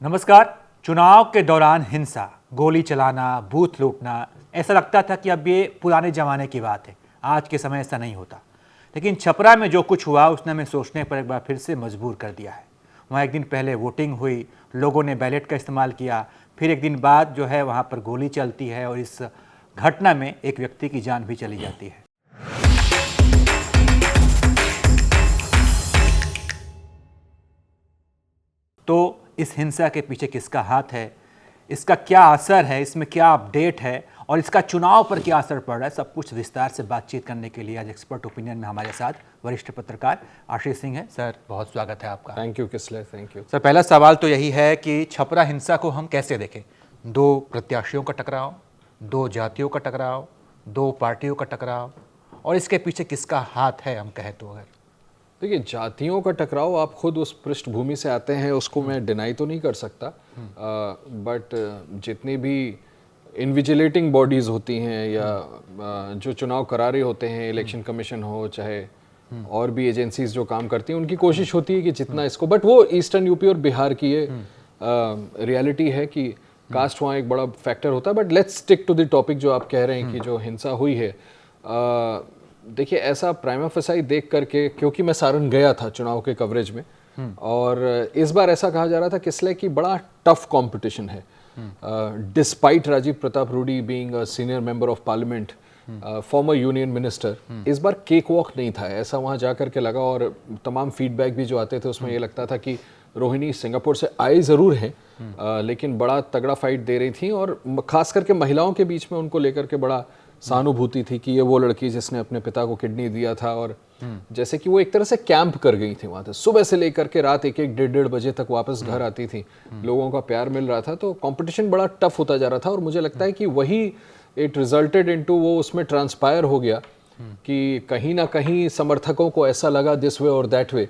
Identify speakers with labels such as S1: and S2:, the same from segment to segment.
S1: नमस्कार। चुनाव के दौरान हिंसा, गोली चलाना, बूथ लूटना, ऐसा लगता था कि अब ये पुराने ज़माने की बात है, आज के समय ऐसा नहीं होता। लेकिन छपरा में जो कुछ हुआ उसने हमें सोचने पर एक बार फिर से मजबूर कर दिया है। वहाँ एक दिन पहले वोटिंग हुई, लोगों ने बैलेट का इस्तेमाल किया, फिर एक दिन बाद जो है वहाँ पर गोली चलती है और इस घटना में एक व्यक्ति की जान भी चली जाती है। तो इस हिंसा के पीछे किसका हाथ है, इसका क्या असर है, इसमें क्या अपडेट है और इसका चुनाव पर क्या असर पड़ रहा है, सब कुछ विस्तार से बातचीत करने के लिए आज एक्सपर्ट ओपिनियन में हमारे साथ वरिष्ठ पत्रकार आशीष सिंह हैं। सर, बहुत स्वागत है आपका।
S2: थैंक यू किसले, थैंक यू
S1: सर, पहला सवाल तो यही है कि छपरा हिंसा को हम कैसे देखें? दो प्रत्याशियों का टकराव, दो जातियों का टकराव, दो पार्टियों का टकराव, और इसके पीछे किसका हाथ है हम कहें तो? अगर
S2: देखिए, जातियों का टकराव, आप खुद उस पृष्ठभूमि से आते हैं, उसको मैं डिनाई तो नहीं कर सकता, बट जितनी भी इन्विजिलेटिंग बॉडीज़ होती हैं या जो चुनाव करा रहे होते हैं, इलेक्शन कमीशन हो चाहे और भी एजेंसीज जो काम करती हैं, उनकी कोशिश होती है कि जितना इसको, बट वो ईस्टर्न यूपी और बिहार की ये रियलिटी है कि कास्ट वहाँ एक बड़ा फैक्टर होता है। But let's stick to the topic जो आप कह रहे हैं कि जो हिंसा हुई है। देखिए, ऐसा प्राइमा फेसाई देख करके, क्योंकि मैं सारण गया था चुनाव के कवरेज में, और इस बार ऐसा कहा जा रहा था किसले कि बड़ा टफ कंपटीशन है। Despite Rajiv Pratap Rudy being a senior member of parliament, former union minister, इस बार केक वॉक नहीं था, ऐसा वहाँ जा करके लगा। और तमाम फीडबैक भी जो आते थे उसमें ये लगता था कि रोहिणी सिंगापुर से आई ज़रूर हैं, लेकिन बड़ा तगड़ा फाइट दे रही थी, और खास करके महिलाओं के बीच में उनको लेकर के बड़ा सहानुभूति थी कि ये वो लड़की जिसने अपने पिता को किडनी दिया था, और जैसे कि वो एक तरह से कैंप कर गई थी वहाँ से, सुबह से लेकर के रात 1-1, 1:30 बजे तक वापस घर आती थी, लोगों का प्यार मिल रहा था। तो कंपटीशन बड़ा टफ होता जा रहा था, और मुझे लगता है कि वही इट रिजल्टेड इनटू, वो उसमें ट्रांसपायर हो गया कि कहीं ना कहीं समर्थकों को ऐसा लगा दिस वे और दैट वे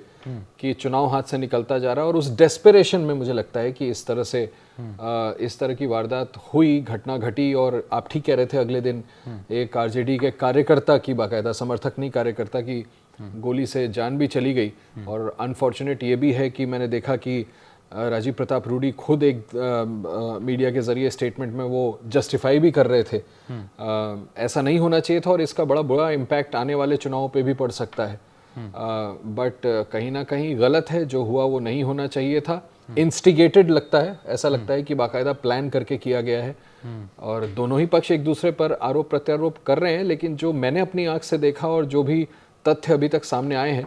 S2: कि चुनाव हाथ से निकलता जा रहा है, और उस डेस्परेशन में मुझे लगता है कि इस तरह से इस तरह की वारदात हुई, घटना घटी। और आप ठीक कह रहे थे, अगले दिन एक आरजेडी के कार्यकर्ता की, बाकायदा समर्थक नहीं कार्यकर्ता की, गोली से जान भी चली गई। और अनफॉर्चुनेट ये भी है कि मैंने देखा कि राजीव प्रताप रूडी खुद एक मीडिया के जरिए स्टेटमेंट में वो जस्टिफाई भी कर रहे थे, ऐसा नहीं होना चाहिए था और इसका बड़ा बुरा इम्पैक्ट आने वाले चुनावों पे भी पड़ सकता है। बट कहीं ना कहीं गलत है, जो हुआ वो नहीं होना चाहिए था। इंस्टिगेटेड लगता है, ऐसा लगता है कि बाकायदा प्लान करके किया गया है, और दोनों ही पक्ष एक दूसरे पर आरोप प्रत्यारोप कर रहे हैं। लेकिन जो मैंने अपनी आंख से देखा और जो भी तथ्य अभी तक सामने आए हैं,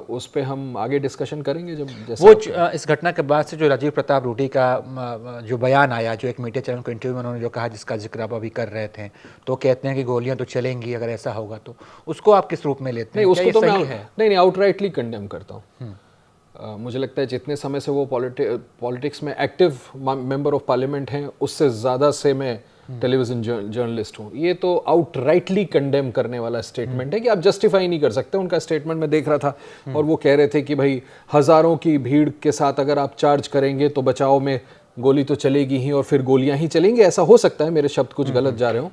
S2: उस पे हम आगे डिस्कशन करेंगे जब जैसे
S1: वो इस घटना के बाद से जो राजीव प्रताप रूडी का जो बयान आया, जो एक मीडिया चैनल को इंटरव्यू में उन्होंने जो कहा, जिसका जिक्र आप अभी कर रहे थे, तो कहते हैं कि गोलियां तो चलेंगी अगर ऐसा होगा तो। उसको आप किस रूप में लेते हैं?
S2: नहीं, उसको तो
S1: सही
S2: मैं
S1: है?
S2: नहीं आउटराइटली कंडेम करता हूँ। मुझे लगता है जितने समय से वो पॉलिटिक्स में एक्टिव मेंबर ऑफ पार्लियामेंट हैं, उससे ज़्यादा से मैं टेलीविजन जर्नलिस्ट हूँ। ये तो आउटराइटली कंडेम करने वाला स्टेटमेंट है कि आप जस्टिफाई नहीं कर सकते। उनका स्टेटमेंट मैं देख रहा था, और वो कह रहे थे कि भाई हज़ारों की भीड़ के साथ अगर आप चार्ज करेंगे तो बचाव में गोली तो चलेगी ही, और फिर गोलियां ही चलेंगी। ऐसा हो सकता है, मेरे शब्द कुछ गलत जा रहे हो,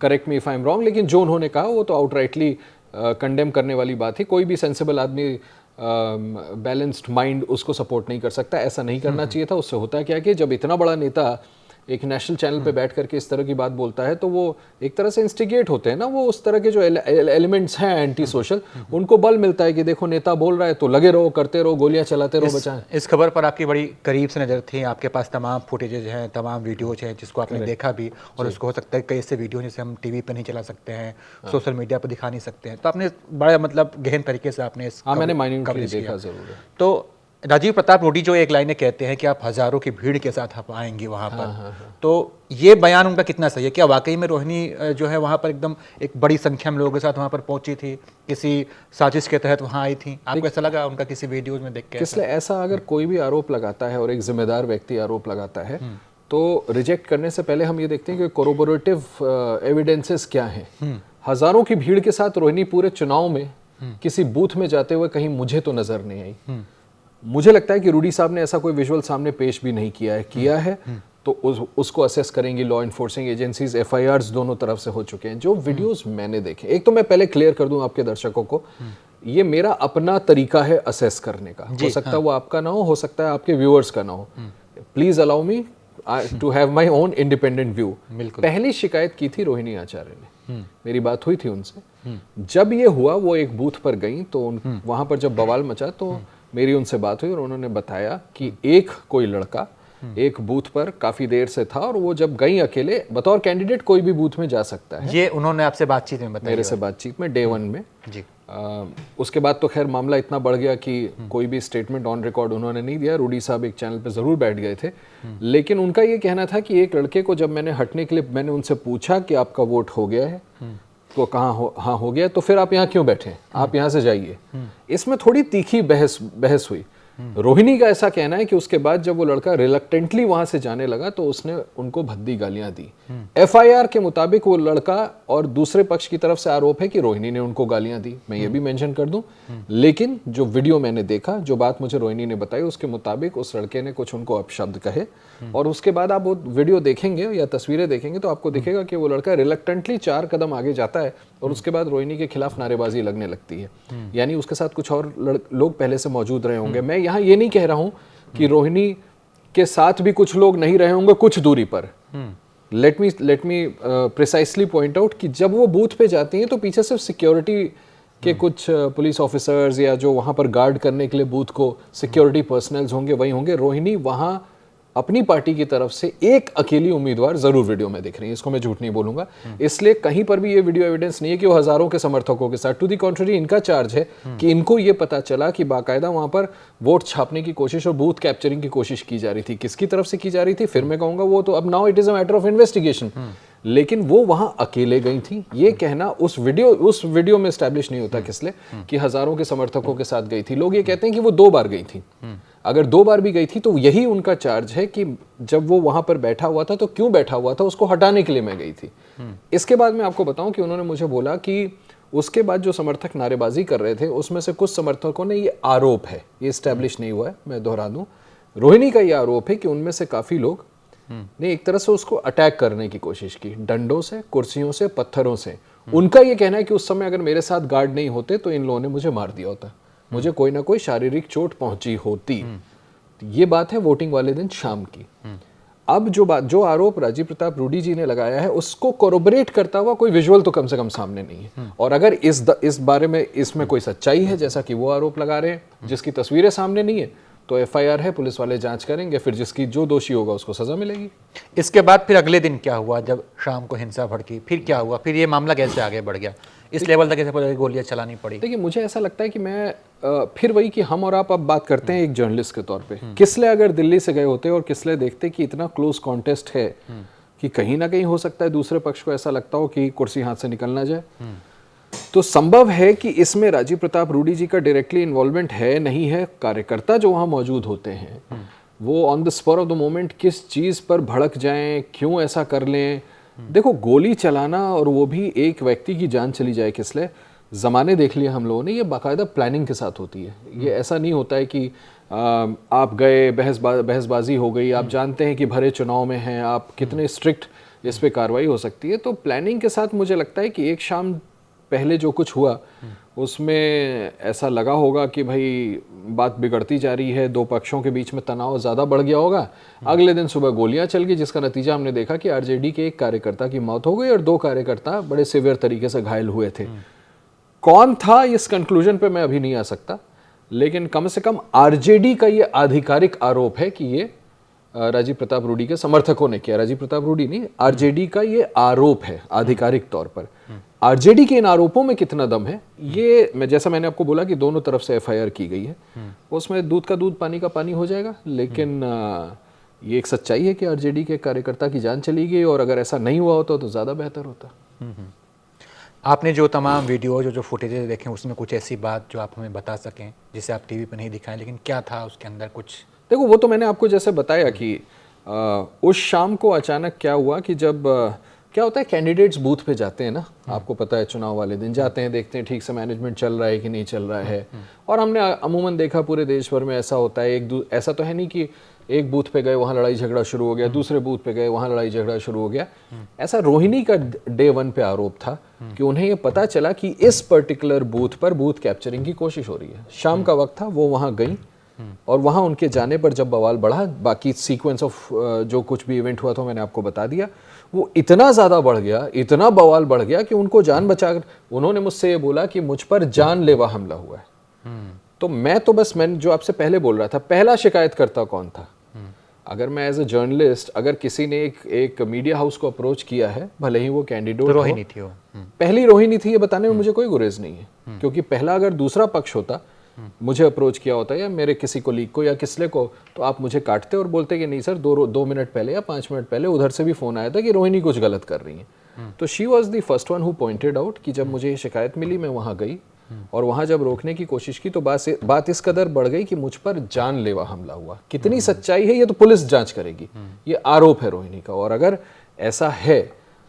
S2: correct me if I am wrong, लेकिन जो उन्होंने कहा वो तो आउटराइटली कंडेम करने वाली बात है। कोई भी सेंसिबल आदमी, बैलेंस्ड माइंड उसको सपोर्ट नहीं कर सकता। ऐसा नहीं करना चाहिए था। उससे होता क्या कि जब इतना बड़ा नेता एक नेशनल चैनल पे बैठ करके इस तरह की बात बोलता है, तो वो एक तरह से इंस्टिगेट होते हैं ना, वो उस तरह के जो एलिमेंट्स हैं एंटी सोशल, उनको बल मिलता है कि देखो नेता बोल रहा है तो लगे रहो, करते रहो, गोलियां चलाते रहो, बचाएं।
S1: इस खबर पर आपकी बड़ी करीब से नज़र थी, आपके पास तमाम फुटेजेज हैं, तमाम वीडियोज हैं जिसको आपने देखा भी, और उसको हो सकता है कई ऐसे वीडियो जिसे हम टीवी पर नहीं चला सकते हैं, सोशल मीडिया पर दिखा नहीं सकते हैं, तो आपने बड़ा मतलब गहन तरीके से आपने इस
S2: मैंने माइन्यूटली देखा जरूर है।
S1: तो राजीव प्रताप रूडी जो एक लाइनें कहते हैं कि आप हजारों की भीड़ के साथ आप आएंगे वहाँ पर, तो ये बयान उनका कितना सही है? क्या वाकई में रोहिणी जो है वहाँ पर एकदम एक बड़ी संख्या में लोगों के साथ वहाँ पर पहुंची थी, किसी साजिश के तहत वहाँ आई थी? आपको ऐसा लगा उनका किसी वीडियोज में देख के?
S2: इसलिए ऐसा अगर कोई भी आरोप लगाता है और एक जिम्मेदार व्यक्ति आरोप लगाता है, तो रिजेक्ट करने से पहले हम ये देखते हैं कि कोरोबोरेटिव एविडेंसेस क्या हैं। हजारों की भीड़ के साथ रोहिणी पूरे चुनाव में किसी बूथ में जाते हुए कहीं मुझे तो नजर नहीं आई। मुझे लगता है कि रूडी साहब ने ऐसा कोई विजुअल सामने पेश भी नहीं किया है तो उसको असेस करेंगी लॉ इन्फोर्सिंग एजेंसीज। एफआईआर्स दोनों तरफ से हो चुके हैं। जो वीडियोस मैंने देखे, एक तो मैं पहले क्लियर कर दूं आपके दर्शकों को, ये मेरा अपना तरीका है असेस करने का। हो सकता है वो आपका ना हो सकता है आपके व्यूअर्स का ना हो। Please allow me to have my own independent view. पहली शिकायत की थी रोहिणी आचार्य ने, मेरी बात हुई थी उनसे। जब ये हुआ वो एक बूथ पर गई तो वहां पर जब बवाल मचा तो मेरी उनसे बात हुई और उन्होंने बताया कि एक कोई लड़का एक बूथ पर काफी देर से था और वो जब गई अकेले, बतौर कैंडिडेट कोई भी बूथ में जा सकता है।
S1: ये उन्होंने आपसे बातचीत में बताया?
S2: मेरे से बातचीत में डे 1 में
S1: जी।
S2: उसके बाद तो खैर मामला इतना बढ़ गया कि कोई भी स्टेटमेंट ऑन रिकॉर्ड उन्होंने नहीं दिया। रूडी साहब एक चैनल पे जरूर बैठ गए थे, लेकिन उनका ये कहना था कि एक लड़के को जब मैंने हटने के लिए मैंने उनसे पूछा कि आपका वोट हो गया है, तो हाँ हो गया, तो फिर आप यहाँ क्यों बैठे, आप यहाँ से जाइए। इसमें थोड़ी तीखी बहस हुई। रोहिणी का ऐसा कहना है कि उसके बाद जब वो लड़का रिलक्टेंटली वहां से जाने लगा तो उसने उनको भद्दी गालियां दी। एफआईआर के मुताबिक वो लड़का, और दूसरे पक्ष की तरफ से आरोप है कि रोहिणी ने उनको गालियां दी, मैं ये भी मेंशन कर दूं। लेकिन जो वीडियो मैंने देखा, जो बात मुझे रोहिणी ने बताई, उसके मुताबिक उस लड़के ने कुछ उनको अपशब्द कहे, और उसके बाद आप वो वीडियो देखेंगे या तस्वीरें देखेंगे तो आपको दिखेगा कि वो लड़का रिलक्टेंटली 4 कदम आगे जाता है और उसके बाद रोहिणी के खिलाफ नारेबाजी लगने लगती है। यानी उसके साथ कुछ और लोग पहले से मौजूद रहे होंगे। मैं यहाँ ये नहीं कह रहा हूं कि रोहिणी के साथ भी कुछ लोग नहीं रहे होंगे कुछ दूरी पर। Let me precisely point out कि जब वो बूथ पे जाती हैं तो पीछे सिर्फ सिक्योरिटी के कुछ पुलिस ऑफिसर्स या जो वहां पर गार्ड करने के लिए बूथ को सिक्योरिटी पर्सनल्स होंगे, वही होंगे। रोहिणी वहां अपनी पार्टी की तरफ से एक अकेली उम्मीदवार जरूर वीडियो में दिख रही है, इसको मैं झूठ नहीं बोलूंगा। इसलिए कहीं पर भी ये वीडियो एविडेंस नहीं है कि वो हजारों के समर्थकों के साथ, टू दी कॉन्ट्ररी इनका चार्ज है कि इनको ये पता चला कि बाकायदा वहां पर वोट छापने की कोशिश और बूथ कैप्चरिंग की कोशिश की जा रही थी। किसकी तरफ से की जा रही थी फिर मैं कहूंगा वो तो अब now it is a matter of investigation. लेकिन वो वहां अकेले गई थी, ये कहना उस वीडियो में एस्टैब्लिश नहीं होता किसले कि हजारों के समर्थकों के साथ गई थी। लोग ये कहते हैं कि वो 2 बार गई थी। अगर 2 बार भी गई थी तो यही उनका चार्ज है कि जब वो वहां पर बैठा हुआ था तो क्यों बैठा हुआ था, उसको हटाने के लिए मैं गई थी। इसके बाद मैं आपको बताऊं कि उन्होंने मुझे बोला कि उसके बाद जो समर्थक नारेबाजी कर रहे थे उसमें से कुछ समर्थकों ने, ये आरोप है, ये एस्टैब्लिश नहीं हुआ है, मैं दोहरा दूं, रोहिणी का ये आरोप है कि उनमें से काफी लोग ने एक तरह से उसको अटैक करने की कोशिश की, डंडों से, कुर्सियों से, पत्थरों से। उनका ये कहना है कि उस समय अगर मेरे साथ गार्ड नहीं होते तो इन लोगों ने मुझे मार दिया होता, मुझे कोई ना कोई शारीरिक चोट पहुंची होती। तो ये बात है वोटिंग वाले दिन शाम की। अब जो आरोप राजीव प्रताप रूडी जी ने लगाया है उसको कोरोबरेट करता हुआ कोई विजुअल तो कम से कम सामने नहीं है। और अगर इस बारे में इसमें कोई सच्चाई है जैसा कि वो आरोप लगा रहे हैं जिसकी तस्वीरें सामने नहीं है तो एफआईआर है, पुलिस वाले जांच करेंगे, फिर जिसकी जो दोषी होगा उसको सजा मिलेगी।
S1: इसके बाद फिर अगले दिन क्या हुआ? जब शाम को हिंसा भड़की फिर क्या हुआ? फिर ये मामला कैसे आगे बढ़ गया? इस लेवल तक कैसे गोलियां चलानी पड़ी?
S2: देखिए मुझे ऐसा लगता है कि मैं फिर वही कि हम और आप अब बात करते हैं एक जर्नलिस्ट के तौर पे। किसले अगर दिल्ली से गए होते और किसले देखते कि इतना क्लोज कॉन्टेस्ट है कि कहीं ना कहीं हो सकता है दूसरे पक्ष को ऐसा लगता हो कि कुर्सी हाथ से निकल ना जाए, तो संभव है कि इसमें राजीव प्रताप रूडी जी का डायरेक्टली इन्वॉल्वमेंट है नहीं है। कार्यकर्ता जो वहां मौजूद होते हैं वो on the spur of the moment किस चीज पर भड़क जाएं, क्यों ऐसा कर लें। देखो गोली चलाना और वो भी एक व्यक्ति की जान चली जाए किसले, जमाने देख लिए हम लोगों ने, ये बाकायदा प्लानिंग के साथ होती है। ये ऐसा नहीं होता है कि आप गए बहसबाजी हो गई, आप जानते हैं कि भरे चुनाव में हैं आप, कितने स्ट्रिक्ट इस पे कार्रवाई हो सकती है। तो प्लानिंग के साथ मुझे लगता है कि एक शाम पहले जो कुछ हुआ उसमें ऐसा लगा होगा कि भाई बात बिगड़ती जा रही है, 2 पक्षों के बीच में तनाव ज़्यादा बढ़ गया होगा। अगले दिन सुबह गोलियां चल गई जिसका नतीजा हमने देखा कि आरजेडी के एक कार्यकर्ता की मौत हो गई और 2 कार्यकर्ता बड़े सीवियर तरीके से घायल हुए थे। कौन था इस कंक्लूजन पे मैं अभी नहीं आ सकता, लेकिन कम से कम आरजेडी का ये आधिकारिक आरोप है कि ये राजीव प्रताप रूडी के समर्थकों ने किया। राजीव प्रताप रूडी नहीं, आरजेडी का ये आरोप है आधिकारिक तौर पर। आरजेडी के इन आरोपों में कितना दम है ये जैसा मैंने आपको बोला कि दोनों तरफ से एफआईआर की गई है, उसमें दूध का दूध पानी का पानी हो जाएगा। लेकिन ये एक सच्चाई है कि आरजेडी के कार्यकर्ता की जान चली गई और अगर ऐसा नहीं हुआ होता तो ज़्यादा बेहतर होता।
S1: आपने जो तमाम वीडियो जो फुटेजेस देखे उसमें कुछ ऐसी बात जो आप हमें बता सकें जिसे आप टीवी पर नहीं दिखाएं, लेकिन क्या था उसके अंदर कुछ?
S2: देखो वो तो मैंने आपको जैसे बताया कि उस शाम को अचानक क्या हुआ कि जब क्या होता है कैंडिडेट्स बूथ पे जाते हैं ना, आपको पता है चुनाव वाले दिन जाते हैं, देखते हैं ठीक से मैनेजमेंट चल रहा है कि नहीं चल रहा है। और हमने अमूमन देखा पूरे देश भर में ऐसा होता है, ऐसा तो है नहीं कि एक बूथ पे गए वहाँ लड़ाई झगड़ा शुरू हो गया, दूसरे बूथ पे गए वहाँ लड़ाई झगड़ा शुरू हो गया। ऐसा रोहिणी का डे 1 पे आरोप था कि उन्हें ये पता चला कि इस पर्टिकुलर बूथ पर बूथ कैप्चरिंग की कोशिश हो रही है। शाम का वक्त था, वो वहाँ गई और वहाँ उनके जाने पर जब बवाल बढ़ा, बाकी सीक्वेंस ऑफ जो कुछ भी इवेंट हुआ था मैंने आपको बता दिया, वो इतना ज़्यादा बढ़ गया, इतना बवाल बढ़ गया कि उनको जान बचाकर उन्होंने मुझसे ये बोला कि मुझ पर जानलेवा हमला हुआ है। तो मैंने जो आपसे पहले बोल रहा था, पहला शिकायतकर्ता कौन था? अगर मैं एज अ जर्नलिस्ट, अगर किसी ने एक मीडिया हाउस को अप्रोच किया है, भले ही वो कैंडिडेट
S1: तो रोहिणी थी वो।
S2: पहली रोहिणी थी, ये बताने में मुझे कोई गुरेज नहीं है, क्योंकि पहला अगर दूसरा पक्ष होता, मुझे अप्रोच किया होता या मेरे किसी कोलीग को या किसले को, तो आप मुझे काटते और बोलते कि नहीं सर, 2 मिनट पहले या 5 मिनट पहले उधर से भी फोन आया था कि रोहिणी कुछ गलत कर रही है। तो she was the first one who pointed out कि जब मुझे ये शिकायत मिली, मैं वहाँ गई और वहाँ जब रोकने की कोशिश की तो बात इस कदर बढ़ गई कि मुझ पर जानलेवा हमला हुआ। कितनी सच्चाई है ये तो पुलिस जांच करेगी, ये आरोप है रोहिणी का, और अगर ऐसा है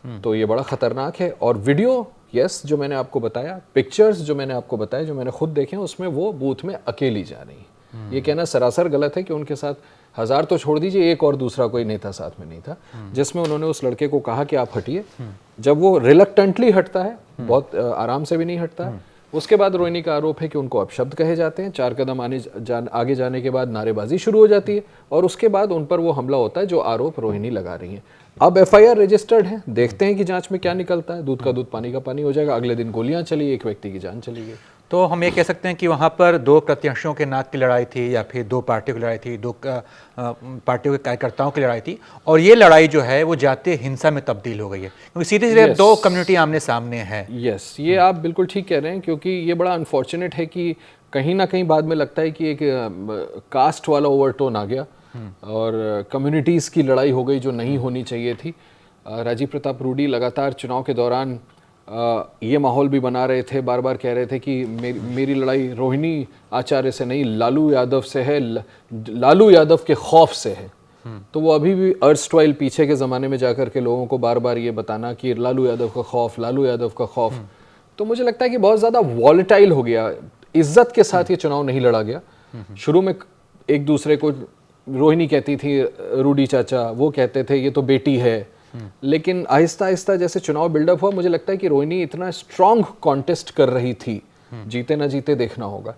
S2: तो ये बड़ा खतरनाक है। और वीडियो यस जो मैंने आपको बताया, पिक्चर्स जो मैंने आपको बताया, जो मैंने खुद देखे, उसमें वो बूथ में अकेली जा रही है। ये कहना सरासर गलत है कि उनके साथ 1000 तो छोड़ दीजिए, एक और दूसरा कोई नेता साथ में नहीं था, जिसमें उन्होंने उस लड़के को कहा कि आप हटिए। जब वो रिलक्टेंटली हटता है, बहुत आराम से भी नहीं हटता है, उसके बाद रोहिणी का आरोप है कि उनको अपशब्द कहे जाते हैं। 4 कदम आगे जाने के बाद नारेबाजी शुरू हो जाती है और उसके बाद उन पर वो हमला होता है जो आरोप रोहिणी लगा रही है। अब एफआईआर रजिस्टर्ड है, देखते हैं कि जांच में क्या निकलता है। दूध का दूध पानी का पानी हो जाएगा। अगले दिन गोलियां चली, एक व्यक्ति की जान चली गई।
S1: तो हम ये कह सकते हैं कि वहाँ पर 2 प्रत्याशियों के नाक की लड़ाई थी या फिर 2 पार्टियों की लड़ाई थी, 2 पार्टियों के कार्यकर्ताओं की लड़ाई थी, और ये लड़ाई जो है वो जातीय हिंसा में तब्दील हो गई है, क्योंकि सीधे सीधे 2 कम्युनिटी आमने सामने है।
S2: यस, ये आप बिल्कुल ठीक कह रहे हैं, क्योंकि ये बड़ा अनफॉर्चुनेट है कि कहीं ना कहीं बाद में लगता है कि एक कास्ट वाला ओवरटोन आ गया और कम्युनिटीज़ की लड़ाई हो गई जो नहीं होनी चाहिए थी। राजीव प्रताप रूडी लगातार चुनाव के दौरान ये माहौल भी बना रहे थे, बार बार कह रहे थे कि मेरी लड़ाई रोहिणी आचार्य से नहीं, लालू यादव से है, लालू यादव के खौफ से है। तो वो अभी भी अर्स्टवाइल पीछे के ज़माने में जाकर के लोगों को बार बार ये बताना कि लालू यादव का खौफ, लालू यादव का खौफ। तो मुझे लगता है कि बहुत ज़्यादा वॉलेटाइल हो गया, इज्जत के साथ ये चुनाव नहीं लड़ा गया। शुरू में एक दूसरे को रोहिणी कहती थी रूडी चाचा, वो कहते थे ये तो बेटी है, लेकिन आहिस्ता आहिस्ता जैसे चुनाव बिल्डअप हुआ, मुझे लगता है कि रोहिणी इतना स्ट्रांग कॉन्टेस्ट कर रही थी, जीते ना जीते देखना होगा,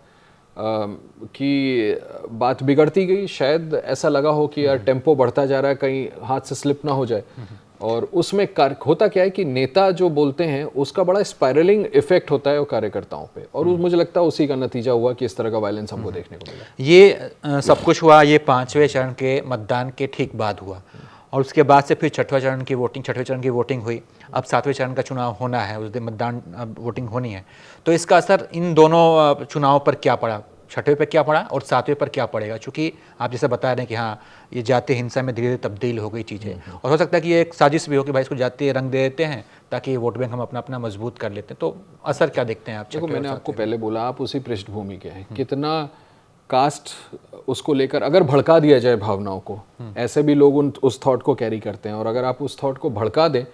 S2: कि बात बिगड़ती गई। शायद ऐसा लगा हो कि यार टेम्पो बढ़ता जा रहा है, कहीं हाथ से स्लिप ना हो जाए। और उसमें होता क्या है कि नेता जो बोलते हैं उसका बड़ा स्पाइरलिंग इफेक्ट होता है वो कार्यकर्ताओं पे, और मुझे लगता है उसी का नतीजा हुआ कि इस तरह का वायलेंस हमको देखने को मिला।
S1: ये सब कुछ हुआ ये 5वें चरण के मतदान के ठीक बाद हुआ, और उसके बाद से फिर 6वें चरण की वोटिंग हुई। अब 7वें चरण का चुनाव होना है, उस दिन मतदान वोटिंग होनी है। तो इसका असर इन दोनों चुनावों पर क्या पड़ा, 6वें पर क्या पड़ा और 7वें पर क्या पड़ेगा? चूँकि आप जैसे बता रहे हैं कि हाँ, ये जातीय हिंसा में धीरे धीरे तब्दील हो गई चीज़ें, और हो सकता है कि ये एक साजिश भी हो कि भाई इसको जातीय रंग दे देते हैं ताकि वोट बैंक हम अपना अपना मजबूत कर लेते हैं। तो असर क्या देखते हैं आप?
S2: देखो, मैंने आपको पहले बोला, आप उसी पृष्ठभूमि के हैं, कितना कास्ट उसको लेकर अगर भड़का दिया जाए भावनाओं को, ऐसे भी लोग उस थॉट को कैरी करते हैं, और अगर आप उस थॉट को भड़का दें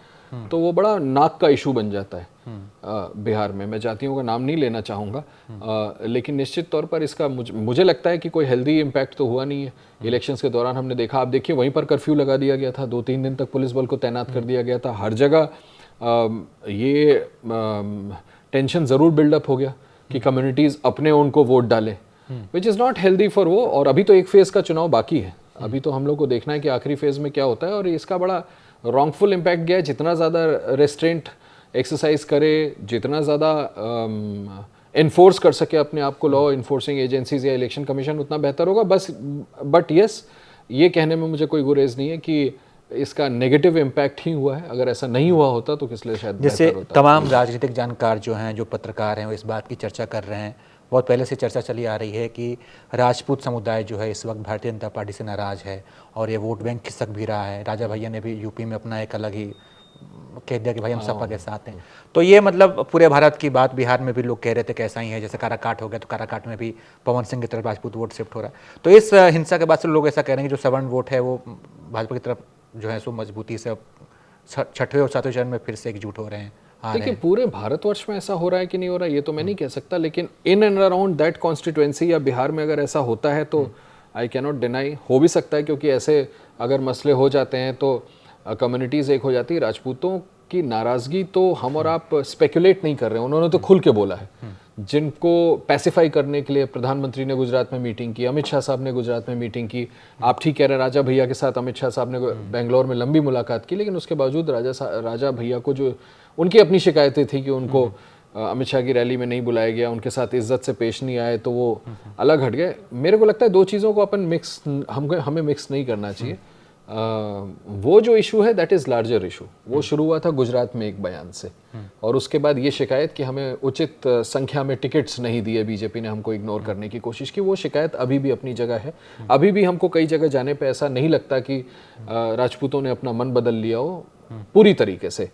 S2: तो वो बड़ा नाक का इशू बन जाता है। बिहार में मैं जातियों का नाम नहीं लेना चाहूँगा, लेकिन निश्चित तौर पर इसका मुझे लगता है कि कोई हेल्दी इम्पैक्ट तो हुआ नहीं है। इलेक्शंस के दौरान हमने देखा, आप देखिए वहीं पर कर्फ्यू लगा दिया गया था, 2-3 दिन तक पुलिस बल को तैनात कर दिया गया था। हर जगह ये टेंशन ज़रूर बिल्डअप हो गया कि कम्युनिटीज़ अपने उनको वोट डालें, which is not healthy for वो। और अभी तो एक फेज़ का चुनाव बाकी है, अभी तो हम लोग को देखना है कि आखिरी फेज़ में क्या होता है, और इसका बड़ा रॉन्गफुल इम्पैक्ट गया है। जितना ज़्यादा रेस्ट्रेंट एक्सरसाइज करे, जितना ज़्यादा इन्फोर्स कर सके अपने आप को लॉ इन्फोर्सिंग एजेंसीज या इलेक्शन कमीशन, उतना बेहतर होगा। बट यस, ये कहने में मुझे कोई गुरेज नहीं है कि इसका नेगेटिव इम्पैक्ट ही हुआ है। अगर ऐसा नहीं हुआ होता तो किस लिए शायद
S1: जैसे
S2: बेहतर होता।
S1: तमाम राजनीतिक जानकार जो हैं, जो पत्रकार हैं, वो इस बात की चर्चा कर रहे हैं, बहुत पहले से चर्चा चली आ रही है कि राजपूत समुदाय जो है इस वक्त भारतीय जनता पार्टी से नाराज़ है और ये वोट बैंक खिसक भी रहा है। राजा भैया ने भी यूपी में अपना एक अलग ही कह दिया कि भाई हम सपा के साथ हैं। तो ये मतलब पूरे भारत की बात, बिहार में भी लोग कह रहे थे कि ऐसा ही है। जैसे काराकाट हो गया तो काराकाट में भी पवन सिंह की तरफ राजपूत वोट शिफ्ट हो रहा है। तो इस हिंसा के बाद से लोग ऐसा कह रहे हैं कि जो सवर्ण वोट है वो भाजपा की तरफ जो है सो मजबूती से 6वें और 7वें चरण में फिर से एकजुट हो रहे हैं।
S2: देखिए, पूरे भारतवर्ष में ऐसा हो रहा है कि नहीं हो रहा है ये तो मैं नहीं कह सकता, लेकिन in and around that constituency या बिहार में अगर ऐसा होता है तो आई कैनॉट डिनाई, हो भी सकता है क्योंकि ऐसे अगर मसले हो जाते हैं तो कम्युनिटीज़ एक हो जाती है। राजपूतों की नाराज़गी तो हम और आप स्पेकुलेट नहीं कर रहे हैं, उन्होंने तो खुल के बोला है। जिनको पैसिफाई करने के लिए प्रधानमंत्री ने गुजरात में मीटिंग की, अमित शाह साहब ने गुजरात में मीटिंग की। आप ठीक कह रहे हैं, राजा भैया के साथ अमित शाह साहब ने बेंगलोर में लंबी मुलाकात की, लेकिन उसके बावजूद राजा भैया को जो उनकी अपनी शिकायतें थी कि उनको अमित शाह की रैली में नहीं बुलाया गया, उनके साथ इज्जत से पेश नहीं आए, तो वो अलग हट गए। मेरे को लगता है दो चीज़ों को अपन हमें मिक्स नहीं करना चाहिए। वो जो इशू है दैट इज़ लार्जर इशू, वो शुरू हुआ था गुजरात में एक बयान से, और उसके बाद ये शिकायत कि हमें उचित संख्या में टिकट्स नहीं दिए, बीजेपी ने हमको इग्नोर करने की कोशिश की, वो शिकायत अभी भी अपनी जगह है। अभी भी हमको कई जगह जाने पे ऐसा नहीं लगता कि राजपूतों ने अपना मन बदल लिया हो पूरी तरीके से।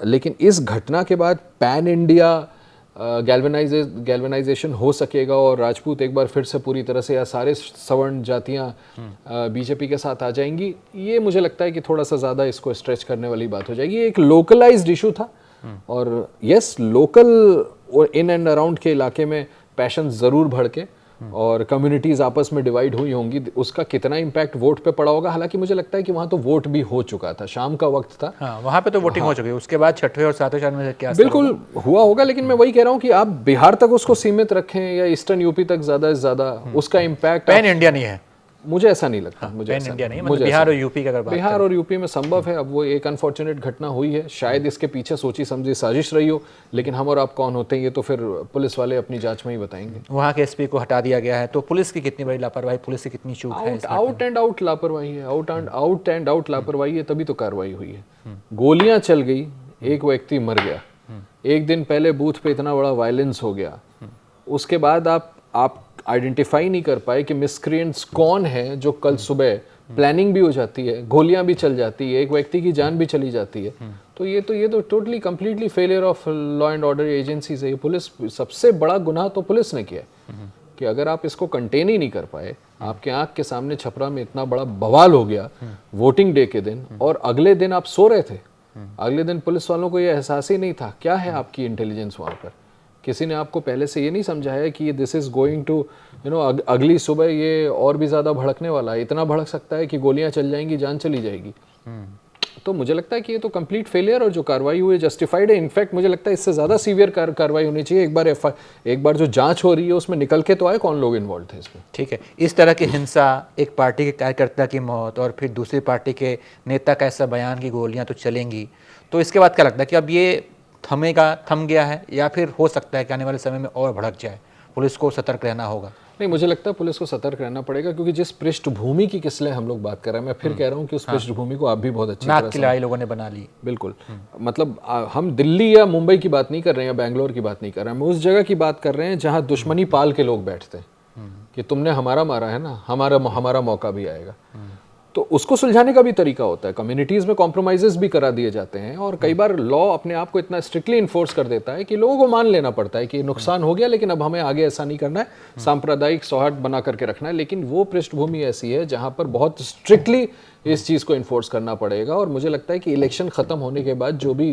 S2: लेकिन इस घटना के बाद पैन इंडिया गैल्वेनाइजेशन हो सकेगा और राजपूत एक बार फिर से पूरी तरह से या सारे सवर्ण जातियां बीजेपी के साथ आ जाएंगी, ये मुझे लगता है कि थोड़ा सा ज़्यादा इसको स्ट्रेच करने वाली बात हो जाएगी। ये एक लोकलाइज्ड इशू था, और yes, local in and around के इलाके में पैशन ज़रूर भड़के और कम्युनिटीज़ आपस में डिवाइड हुई होंगी, उसका कितना इम्पैक्ट वोट पे पड़ा होगा। हालांकि मुझे लगता है कि वहाँ तो वोट भी हो चुका था, शाम का वक्त था।
S1: हाँ, वहाँ पे तो वोटिंग हो चुकी है, उसके बाद छठवें और सातवें चरण में क्या
S2: बिल्कुल हुआ होगा, लेकिन मैं वही कह रहा हूँ कि आप बिहार तक उसको सीमित रखें या ईस्टर्न यूपी तक ज़्यादा से ज़्यादा, उसका इम्पैक्ट
S1: पैन इंडिया नहीं है,
S2: मुझे ऐसा नहीं लगता। मुझे
S1: पैन
S2: ऐसा
S1: इंडिया नहीं,
S2: मुझे
S1: मतलब बिहार और यूपी का अगर बात
S2: बिहार और यूपी में संभव है। अब वो एक अनफॉर्चुनेट घटना हुई है, शायद इसके पीछे सोची समझी साजिश रही हो, लेकिन हम और आप कौन होते हैं ये तो फिर पुलिस वाले अपनी जांच में ही बताएंगे।
S1: वहाँ के एसपी को हटा दिया गया है, तो पुलिस की कितनी बड़ी लापरवाही, पुलिस की कितनी चूक है?
S2: आउट एंड आउट लापरवाही है, आउट एंड आउट लापरवाही है, तभी तो कार्रवाई हुई है। गोलियां चल गई, एक व्यक्ति मर गया, एक दिन पहले बूथ पे इतना बड़ा वायलेंस हो गया, उसके बाद आप आइडेंटिफाई नहीं कर पाए कि मिसक्रिएंट्स कौन है, जो कल सुबह प्लानिंग भी हो जाती है, गोलियां भी चल जाती है, एक व्यक्ति की जान भी चली जाती है। तो ये तो totally completely failure of law and order agencies है। पुलिस, सबसे बड़ा गुनाह तो पुलिस ने किया है कि अगर आप इसको कंटेन ही नहीं कर पाए, आपके आंख के सामने छपरा में इतना बड़ा बवाल हो गया वोटिंग डे के दिन, और अगले दिन आप सो रहे थे, अगले दिन पुलिस वालों को ये एहसास ही नहीं था। क्या है आपकी इंटेलिजेंस वहाँ पर? किसी ने आपको पहले से ये नहीं समझाया कि दिस इज गोइंग टू अगली सुबह ये और भी ज़्यादा भड़कने वाला है, इतना भड़क सकता है कि गोलियां चल जाएंगी, जान चली जाएगी। तो मुझे लगता है कि ये तो कंप्लीट फेलियर, और जो कार्रवाई हुई जस्टिफाइड है। इनफैक्ट मुझे लगता है इससे ज़्यादा सीवियर कार्रवाई होनी चाहिए। एक बार जो जांच हो रही है उसमें निकल के तो आए कौन लोग इन्वॉल्व थे इसमें। ठीक है,
S1: इस तरह की हिंसा, एक पार्टी के कार्यकर्ता की मौत और फिर दूसरी पार्टी के नेता का ऐसा बयान की गोलियां तो चलेंगी, तो इसके बाद क्या लगता है कि अब ये थम गया है, या फिर हो सकता है कि आने वाले समय में और भड़क जाए? पुलिस को सतर्क रहना होगा।
S2: नहीं, मुझे लगता है पुलिस को सतर्क रहना पड़ेगा, क्योंकि जिस पृष्ठभूमि की किसले हम लोग बात कर रहे हैं, मैं फिर कह रहा हूँ कि उस पृष्ठभूमि को आप भी बहुत अच्छी तरह से
S1: लड़ाई लोगों ने बना ली।
S2: बिल्कुल, मतलब हम दिल्ली या मुंबई की बात नहीं कर रहे हैं या बैंगलोर की बात नहीं कर रहे हैं, हम उस जगह की बात कर रहे हैं जहाँ दुश्मनी पाल के लोग बैठते हैं कि तुमने हमारा मारा है ना, हमारा मौका भी आएगा। तो उसको सुलझाने का भी तरीका होता है। कम्युनिटीज़ में कॉम्प्रोमाइज़ेस भी करा दिए जाते हैं, और कई बार लॉ अपने आप को इतना स्ट्रिक्टली इन्फोर्स कर देता है कि लोगों को मान लेना पड़ता है कि नुकसान हो गया, लेकिन अब हमें आगे ऐसा नहीं करना है, सांप्रदायिक सौहार्द बना करके रखना है। लेकिन वो पृष्ठभूमि ऐसी है जहाँ पर बहुत स्ट्रिक्टली इस चीज़ को इन्फोर्स करना पड़ेगा, और मुझे लगता है कि इलेक्शन ख़त्म होने के बाद जो भी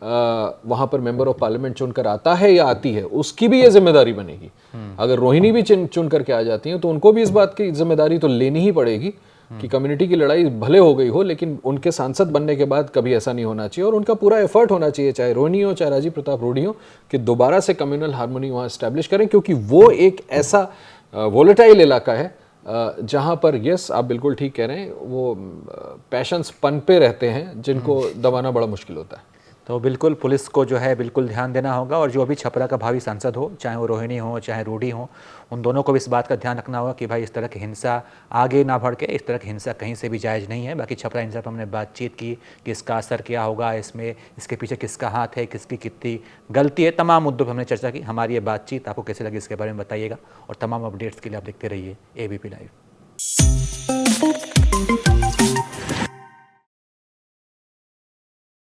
S2: वहाँ पर मेंबर ऑफ पार्लियामेंट चुनकर आता है या आती है, उसकी भी ये जिम्मेदारी बनेगी। अगर रोहिणी भी चुन करके आ जाती हैं तो उनको भी इस बात की जिम्मेदारी तो लेनी ही पड़ेगी कि कम्युनिटी की लड़ाई भले हो गई हो, लेकिन उनके सांसद बनने के बाद कभी ऐसा नहीं होना चाहिए, और उनका पूरा एफर्ट होना चाहिए, चाहे रोहिणी हो चाहे राजीव प्रताप रूढ़ी हो, कि दोबारा से कम्युनल हार्मोनी वहाँ एस्टैब्लिश करें, क्योंकि वो एक ऐसा वोलेटाइल इलाका है जहाँ पर, यस आप बिल्कुल ठीक कह रहे हैं, वो पैशंस पनपे रहते हैं जिनको दबाना बड़ा मुश्किल होता है।
S1: तो बिल्कुल पुलिस को जो है बिल्कुल ध्यान देना होगा, और जो भी छपरा का भावी सांसद हो, चाहे वो रोहिणी हो चाहे रूढ़ी हो, उन दोनों को भी इस बात का ध्यान रखना होगा कि भाई इस तरह की हिंसा आगे ना बढ़ के, इस तरह की हिंसा कहीं से भी जायज़ नहीं है। बाकी छपरा हिंसा पर हमने बातचीत की कि इसका असर क्या होगा, इसमें इसके पीछे किसका हाथ है, किसकी कितनी गलती है, तमाम मुद्दों पर हमने चर्चा की। हमारी ये बातचीत आपको कैसे लगी इसके बारे में बताइएगा, और तमाम अपडेट्स के लिए आप देखते रहिए ABP लाइव।